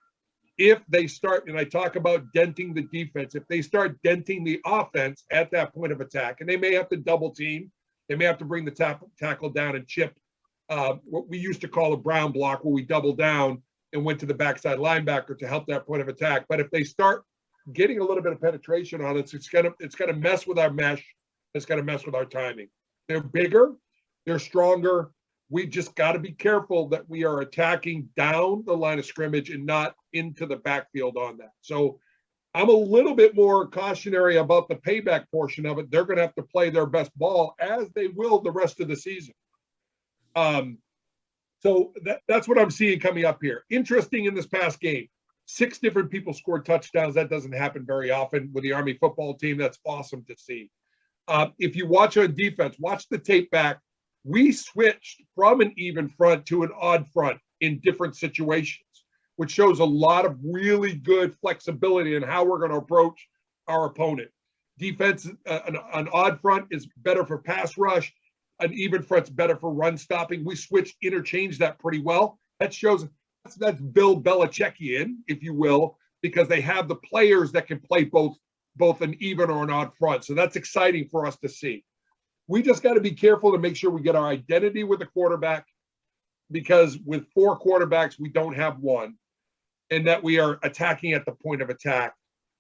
If they start, and I talk about denting the defense, if they start denting the offense at that point of attack, and they may have to double team, they may have to bring the tackle down and chip what we used to call a brown block, where we double down and went to the backside linebacker to help that point of attack. But if they start getting a little bit of penetration on it, it's gonna mess with our mesh. It's gonna mess with our timing. They're bigger, they're stronger. We just got to be careful that we are attacking down the line of scrimmage and not into the backfield on that. So I'm a little bit more cautionary about the payback portion of it. They're going to have to play their best ball, as they will the rest of the season. So that's what I'm seeing coming up here. Interesting in this past game, 6 different people scored touchdowns. That doesn't happen very often with the Army football team. That's awesome to see. If you watch on defense, watch the tape back. We switched from an even front to an odd front in different situations, which shows a lot of really good flexibility in how we're going to approach our opponent. Defense, an odd front is better for pass rush. An even front's better for run stopping. We interchanged that pretty well. That shows that's Bill Belichickian, if you will, because they have the players that can play both an even or an odd front. So that's exciting for us to see. We just got to be careful to make sure we get our identity with the quarterback, because with 4 quarterbacks, we don't have one, and that we are attacking at the point of attack.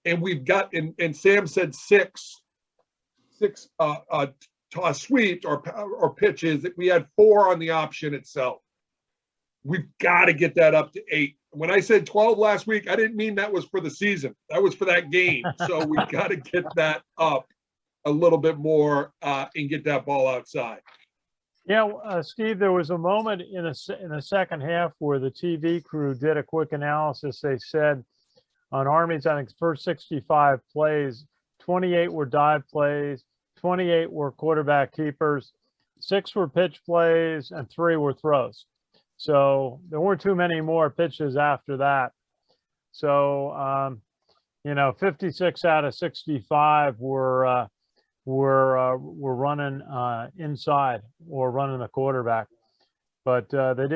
And we've got, and Sam said six toss sweeps or pitches. That we had 4 on the option itself. We've got to get that up to 8. When I said 12 last week, I didn't mean that was for the season. That was for that game. So we've got to get that up a little bit more and get that ball outside. Yeah, Steve, there was a moment in the second half where the TV crew did a quick analysis. They said on Army's, I think, first 65 plays, 28 were dive plays, 28 were quarterback keepers, 6 were pitch plays, and 3 were throws. So there weren't too many more pitches after that. So, 56 out of 65 were running inside or running the quarterback. But they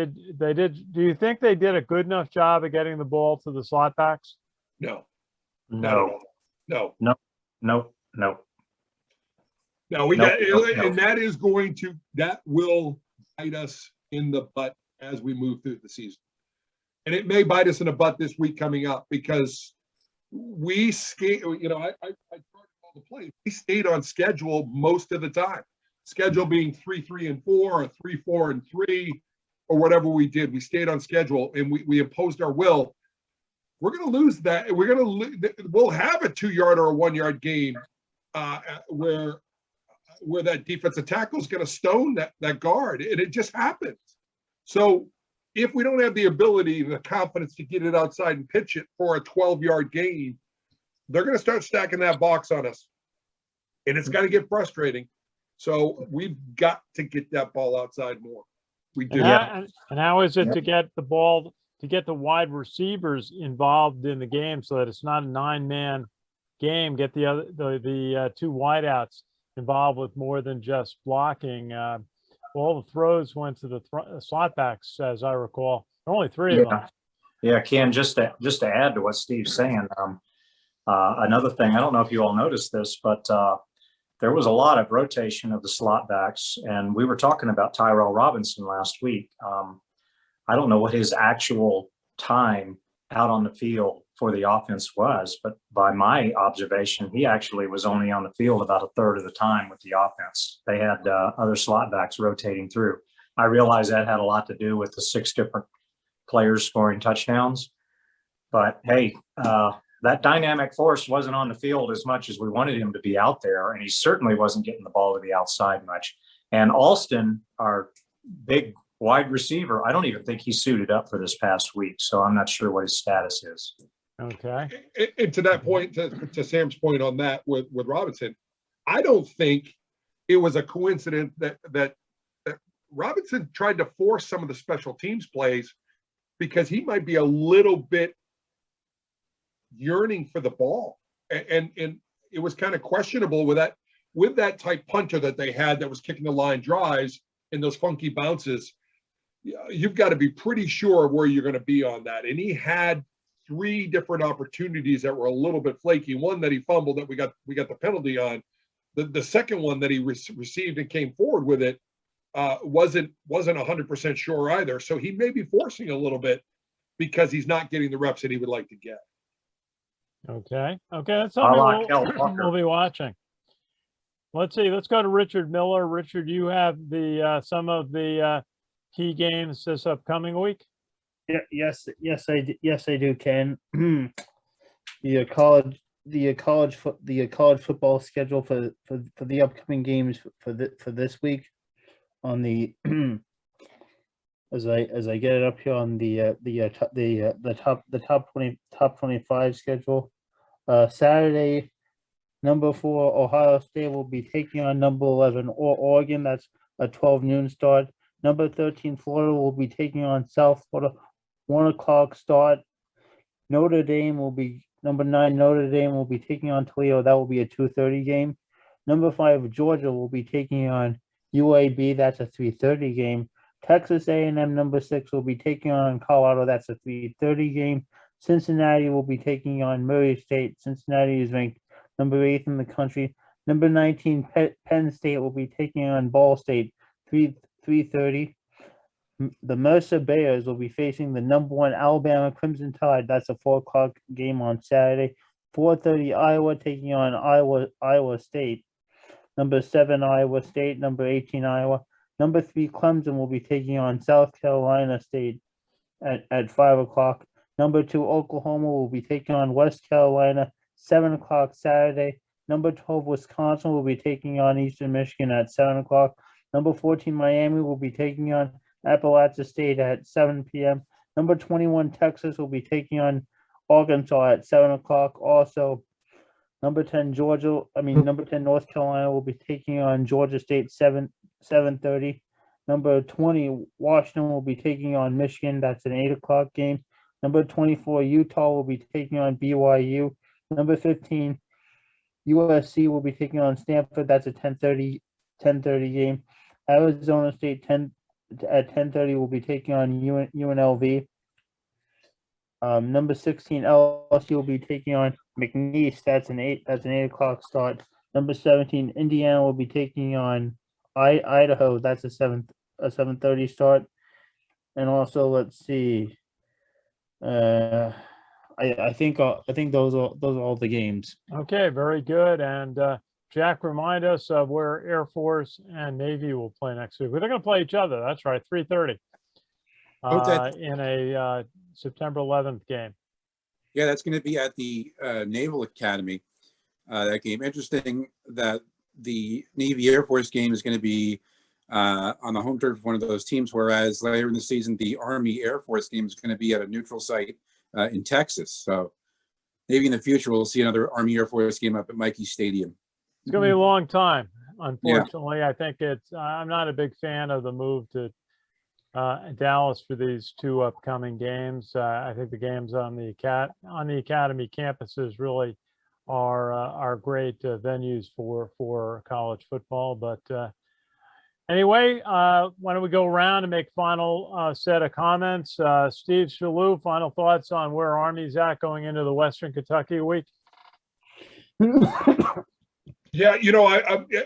did. Do you think they did a good enough job of getting the ball to the slot backs? No. No, And that will bite us in the butt as we move through the season. And it may bite us in the butt this week coming up, because we skate, I the play. We stayed on schedule most of the time. Schedule being 3-3-4 or 3-4-3 or whatever we did. We stayed on schedule and we imposed our will. We're going to lose that. We'll have a 2-yard or a 1-yard game where that defensive tackle is going to stone that guard, and it just happens. So if we don't have the ability, the confidence to get it outside and pitch it for a 12-yard gain, they're going to start stacking that box on us, and it's going to get frustrating. So we've got to get that ball outside more. We do. And how is it to get the ball, to get the wide receivers involved in the game so that it's not a 9-man game? Get the two wideouts involved with more than just blocking. All the throws went to the slot backs, as I recall. There are only 3 of them. Yeah, Ken, just to add to what Steve's saying, another thing, I don't know if you all noticed this, but there was a lot of rotation of the slot backs, and we were talking about Tyrell Robinson last week. I don't know what his actual time out on the field for the offense was, but by my observation, he actually was only on the field about a third of the time with the offense. They had other slot backs rotating through. I realize that had a lot to do with the 6 different players scoring touchdowns, but hey, that dynamic force wasn't on the field as much as we wanted him to be out there, and he certainly wasn't getting the ball to the outside much. And Alston, our big wide receiver, I don't even think he suited up for this past week, so I'm not sure what his status is. Okay. And to that point, to Sam's point on that with Robinson, I don't think it was a coincidence that Robinson tried to force some of the special teams plays because he might be a little bit yearning for the ball, and it was kind of questionable with that type punter that they had that was kicking the line drives and those funky bounces. You've got to be pretty sure where you're going to be on that, and he had 3 different opportunities that were a little bit flaky. One that he fumbled that we got the penalty on. The second one that he received and came forward with it wasn't 100% sure either. So he may be forcing a little bit because he's not getting the reps that he would like to get. Okay. That's something we'll be watching. Let's see. Let's go to Richard Miller. Richard, you have the some of the key games this upcoming week. Yes, I do, Ken. The college football schedule for the upcoming games for this week on the as I get it up here on the top 25 schedule. Saturday, number 4 Ohio State will be taking on number 11 Oregon. That's a 12 noon start. Number 13 Florida will be taking on South Florida, 1 o'clock start. Notre Dame will be number 9. Notre Dame will be taking on Toledo. That will be a 2:30 game. Number 5 Georgia will be taking on UAB. That's a 3:30 game. Texas A&M number 6 will be taking on Colorado. That's a 3:30 game. Cincinnati will be taking on Murray State. Cincinnati is ranked number 8 in the country. Number 19 Penn State will be taking on Ball State. 3:30. The Mercer Bears will be facing the number 1 Alabama Crimson Tide. That's a 4 o'clock game on Saturday. 4:30 Iowa taking on Iowa State. Number 7 Iowa State. Number 18 Iowa. Number 3 Clemson will be taking on South Carolina State at 5 o'clock. Number 2 Oklahoma will be taking on West Carolina. 7 o'clock Saturday. Number 12 Wisconsin will be taking on Eastern Michigan at 7 o'clock. Number 14 Miami will be taking on Appalachia State at 7 p.m. Number 21 Texas will be taking on Arkansas at 7 o'clock. Also, number 10 North Carolina will be taking on Georgia State 7:30. Number 20 Washington will be taking on Michigan. That's an 8 o'clock game. Number 24 Utah will be taking on BYU. Number 15 USC will be taking on Stanford. That's a 10:30 game. Arizona State at 10:30 will be taking on UNLV. Number 16 LSU will be taking on McNeese. That's an 8 o'clock start. Number 17 Indiana will be taking on Idaho. That's a 7:30 start. And also, let's see. I think those are all the games. Okay, very good. And Jack, remind us of where Air Force and Navy will play next week. They're going to play each other. That's right, 3:30 in a September 11th game. Yeah, that's going to be at the Naval Academy. that game. Interesting that the Navy Air Force game is going to be on the home turf of one of those teams, whereas later in the season, the Army Air Force game is going to be at a neutral site in Texas. So maybe in the future, we'll see another Army Air Force game up at Michie Stadium. It's going to be a long time. Unfortunately, I think I'm not a big fan of the move to Dallas for these two upcoming games. I think the games on the academy campuses really are great venues for college football. But anyway, why don't we go around and make final set of comments? Steve Shalou, final thoughts on where Army's at going into the Western Kentucky week? Yeah,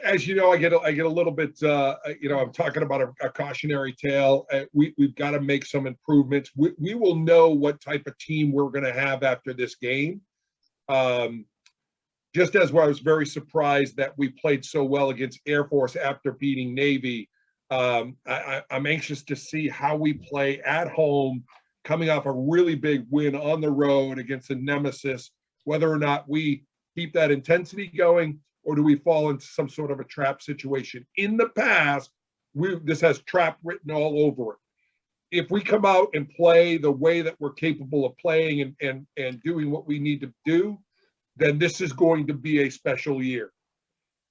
as you know, I get a little bit, I'm talking about a cautionary tale. We've got to make some improvements. We will know what type of team we're going to have after this game. Just as I was very surprised that we played so well against Air Force after beating Navy, I'm anxious to see how we play at home, coming off a really big win on the road against a nemesis, whether or not we keep that intensity going, or do we fall into some sort of a trap situation? In the past, this has trap written all over it. If we come out and play the way that we're capable of playing and doing what we need to do, then this is going to be a special year.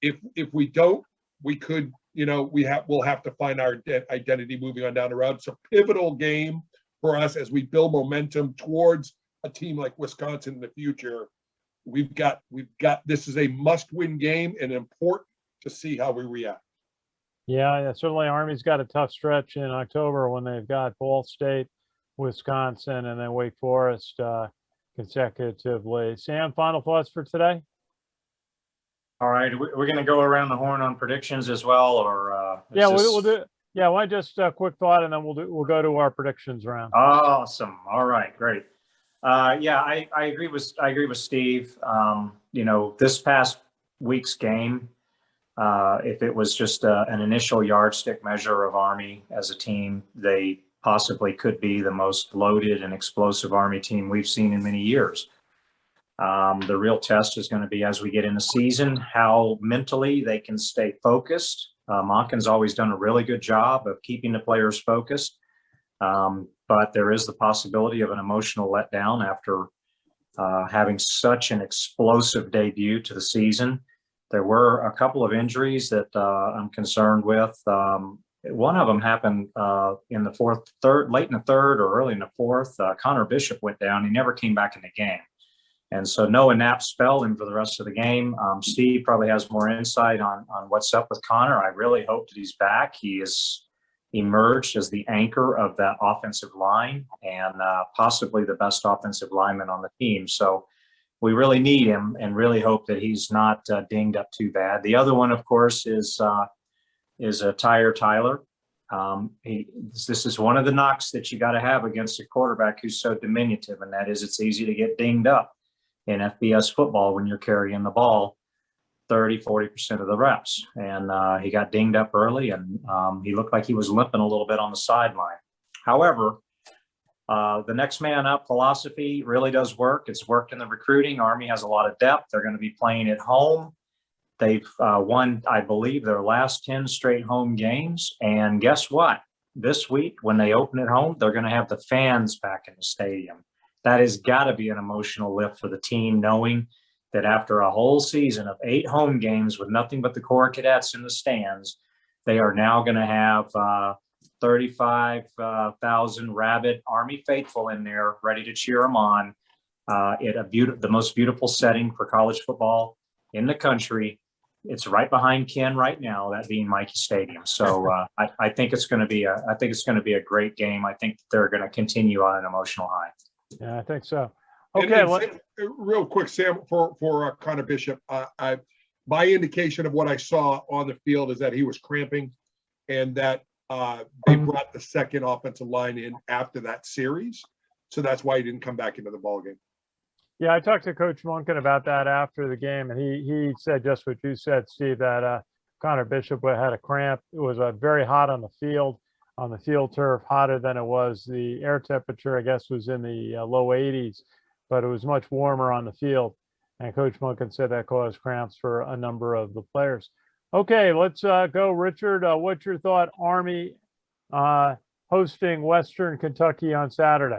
If we don't, we could, we'll have to find our identity moving on down the road. It's a pivotal game for us as we build momentum towards a team like Wisconsin in the future. We've got this is a must-win game and important to see how we react. Yeah, certainly Army's got a tough stretch in October when they've got Ball State, Wisconsin, and then Wake Forest consecutively. Sam, final thoughts for today? All right, we're going to go around the horn on predictions as well, or yeah, we'll do. Yeah, why just a quick thought, and then we'll go to our predictions round. Awesome. All right, great. Yeah, I agree with Steve. This past week's game, if it was just an initial yardstick measure of Army as a team, they possibly could be the most loaded and explosive Army team we've seen in many years. The real test is going to be as we get in the season, how mentally they can stay focused. Monken's always done a really good job of keeping the players focused. But there is the possibility of an emotional letdown after having such an explosive debut to the season. There were a couple of injuries that I'm concerned with. One of them happened in the late in the third or early in the fourth. Connor Bishop went down. He never came back in the game. And so Noah Knapp spelled him for the rest of the game. Steve probably has more insight on what's up with Connor. I really hope that he's back. He is emerged as the anchor of that offensive line and possibly the best offensive lineman on the team. So we really need him and really hope that he's not dinged up too bad. The other one, of course, is Tyre Tyler. This is one of the knocks that you got to have against a quarterback who's so diminutive, and that is it's easy to get dinged up in FBS football when you're carrying the ball 30-40% of the reps. And he got dinged up early, and he looked like he was limping a little bit on the sideline. However, the next man up philosophy really does work. It's worked in the recruiting. Army has a lot of depth. They're going to be playing at home. They've won, I believe, their last 10 straight home games. And guess what? This week, when they open at home, they're going to have the fans back in the stadium. That has got to be an emotional lift for the team, knowing that after a whole season of 8 home games with nothing but the Corps Cadets in the stands, they are now going to have 35,000 rabid Army faithful in there ready to cheer them on the most beautiful setting for college football in the country. It's right behind Ken right now, that being Michie Stadium. So I think it's going to be a great game. I think they're going to continue on an emotional high. Yeah, I think so. Okay, real quick, Sam, for Connor Bishop, my indication of what I saw on the field is that he was cramping, and that they brought the second offensive line in after that series, so that's why he didn't come back into the ballgame. Yeah, I talked to Coach Monken about that after the game, and he said just what you said, Steve, that Connor Bishop had a cramp. It was very hot on the field turf, hotter than it was. The air temperature, I guess, was in the low 80s, but it was much warmer on the field. And Coach Munkin said that caused cramps for a number of the players. Okay, let's go, Richard. What's your thought? Army hosting Western Kentucky on Saturday.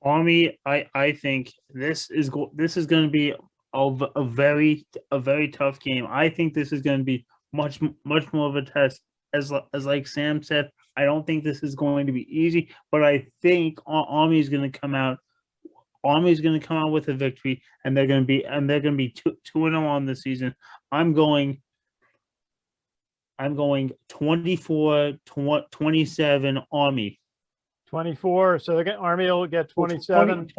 Army, I think this is going to be a very tough game. I think this is going to be much more of a test. As like Sam said, I don't think this is going to be easy, but I think Army is going to come out. Army is going to come out with a victory, and they're going to be 2-0 on the season. I'm going 24-27 Army. 24. So Army will get 27.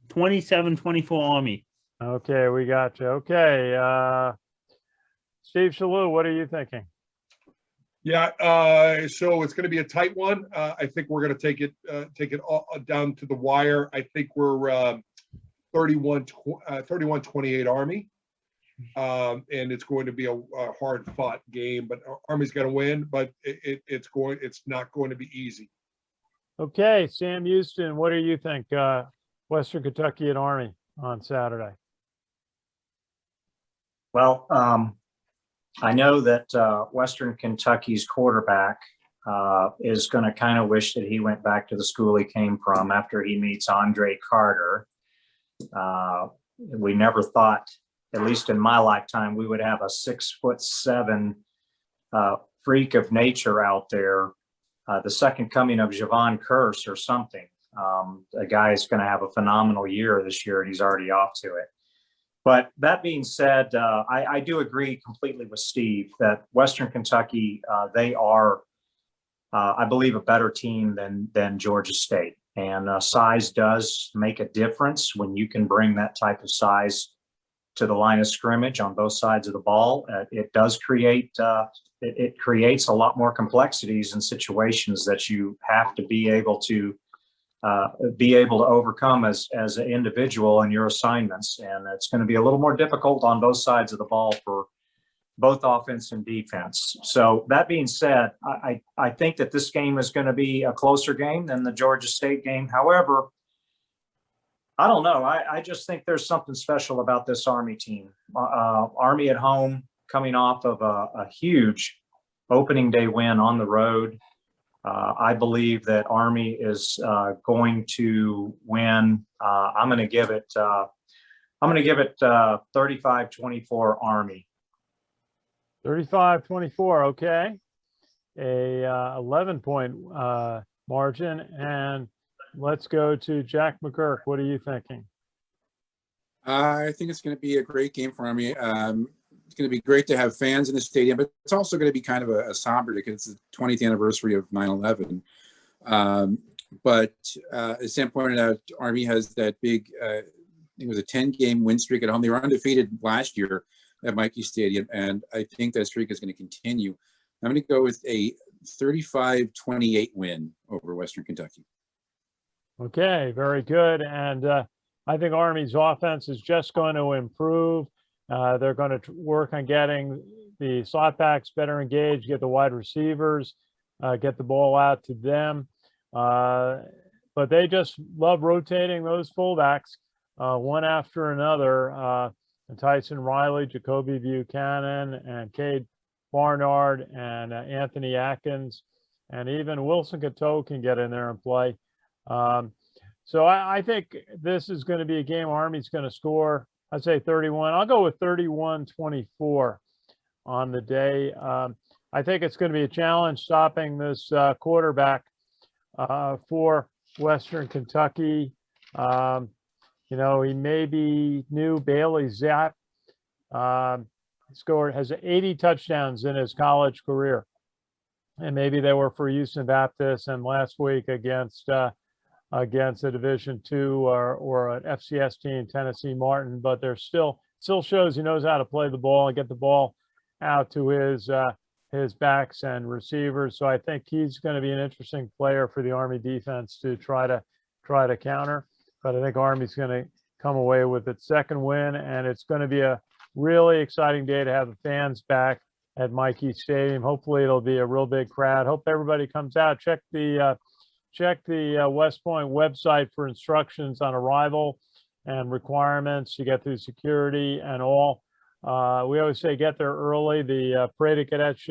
27-24 Army. Okay, we got you. Okay. Steve Shalou, what are you thinking? Yeah, so it's going to be a tight one. I think we're going to take it all down to the wire. I think we're 31-28 Army, and it's going to be a hard-fought game. But Army's going to win, but it's not going to be easy. Okay, Sam Houston, what do you think? Western Kentucky and Army on Saturday. Well, I know that Western Kentucky's quarterback is going to kind of wish that he went back to the school he came from after he meets Andre Carter. We never thought, at least in my lifetime, we would have a 6'7" freak of nature out there, the second coming of Javon Curse or something. A guy is going to have a phenomenal year this year, and he's already off to it. But that being said, I do agree completely with Steve that Western Kentucky, they are, I believe, a better team than Georgia State. And size does make a difference when you can bring that type of size to the line of scrimmage on both sides of the ball. It does create, it creates a lot more complexities and situations that you have to be able to overcome as an individual in your assignments. And it's going to be a little more difficult on both sides of the ball for both offense and defense. So that being said, I think that this game is going to be a closer game than the Georgia State game. However, I don't know. I just think there's something special about this Army team. Army at home, coming off of a huge opening day win on the road. I believe that Army is going to win. I'm going to give it 35-24 Army. 35-24. Okay. A 11-point margin. And let's go to Jack McGuirk. What are you thinking? I think it's going to be a great game for Army. It's going to be great to have fans in the stadium, but it's also going to be kind of a somber because it's the 20th anniversary of 9/11. But as Sam pointed out, Army has that big, I think it was a 10-game win streak at home. They were undefeated last year at Michie Stadium, and I think that streak is going to continue. I'm going to go with a 35-28 win over Western Kentucky. Okay, very good. And I think Army's offense is just going to improve. They're going to work on getting the slot backs better engaged, get the wide receivers, get the ball out to them. But they just love rotating those fullbacks one after another. Tyson Riley, Jacoby Buchanan, and Cade Barnard, and Anthony Atkins, and even Wilson Cateau can get in there and play. So I think this is going to be a game Army's going to score. I'd say 31. I'll go with 31-24 on the day. I think it's going to be a challenge stopping this quarterback for Western Kentucky. You know, he maybe knew Bailey Zapp has 80 touchdowns in his college career. And maybe they were for Houston Baptist, and last week against a Division II or an FCS team, Tennessee Martin, but there's still shows he knows how to play the ball and get the ball out to his backs and receivers. So I think he's going to be an interesting player for the Army defense to try to counter. But I think Army's going to come away with its second win, and it's going to be a really exciting day to have the fans back at Michie Stadium. Hopefully it'll be a real big crowd. Hope everybody comes out. Check the West Point website for instructions on arrival. and requirements to get through security and all. We always say get there early. The parade of cadets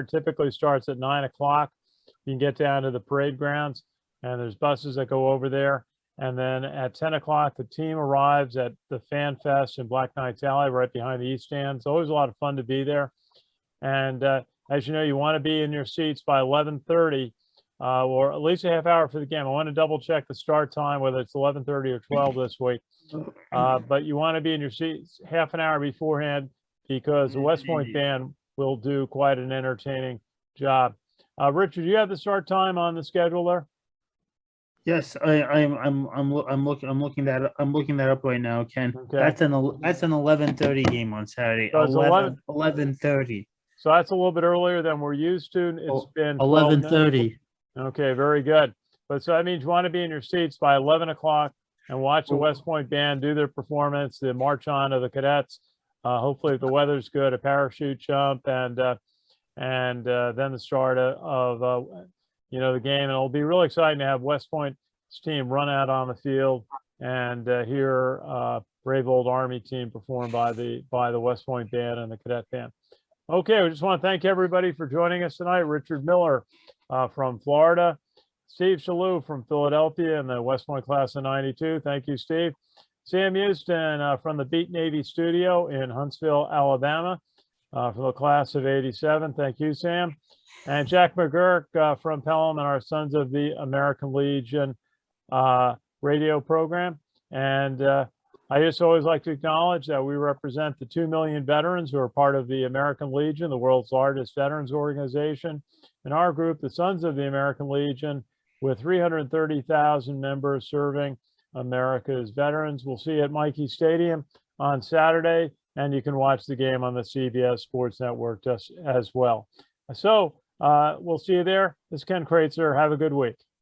typically starts at 9 o'clock. You can get down to the parade grounds, and there's buses that go over there. And then at 10 o'clock, the team arrives at the Fan Fest in Black Knights Alley, right behind the East Stand. It's always a lot of fun to be there. And as you know, you want to be in your seats by 11:30, or at least a half hour for the game. I want to double check the start time, whether it's 11:30 or 12 this week. But you want to be in your seats half an hour beforehand, because the West Point band will do quite an entertaining job. Richard, do you have the start time on the schedule there? Yes, I'm looking that up right now, Ken. Okay. That's an 11:30 game on Saturday. So it's 11:30. So that's a little bit earlier than we're used to. It's been 12 minutes. 11:30. Okay, very good. But so that means you want to be in your seats by 11 o'clock and watch the West Point band do their performance, the march on of the cadets. Hopefully, if the weather's good, a parachute jump, and then the start of the game. And it'll be really exciting to have West Point's team run out on the field and hear brave old Army team performed by the West Point band and the cadet band. Okay, we just want to thank everybody for joining us tonight. Richard Miller from Florida, Steve Shalhoub from Philadelphia and the West Point class of '92. Thank you, Steve. Sam Houston from the Beat Navy studio in Huntsville, Alabama, from the class of '87. Thank you, Sam. And Jack McGuirk from Pelham and our Sons of the American Legion radio program. And I just always like to acknowledge that we represent the 2 million veterans who are part of the American Legion, the world's largest veterans organization. And our group, the Sons of the American Legion, with 330,000 members serving America's veterans. We'll see you at Michie Stadium on Saturday, and you can watch the game on the CBS Sports Network just as well. So we'll see you there. This is Ken Kreitzer. Have a good week.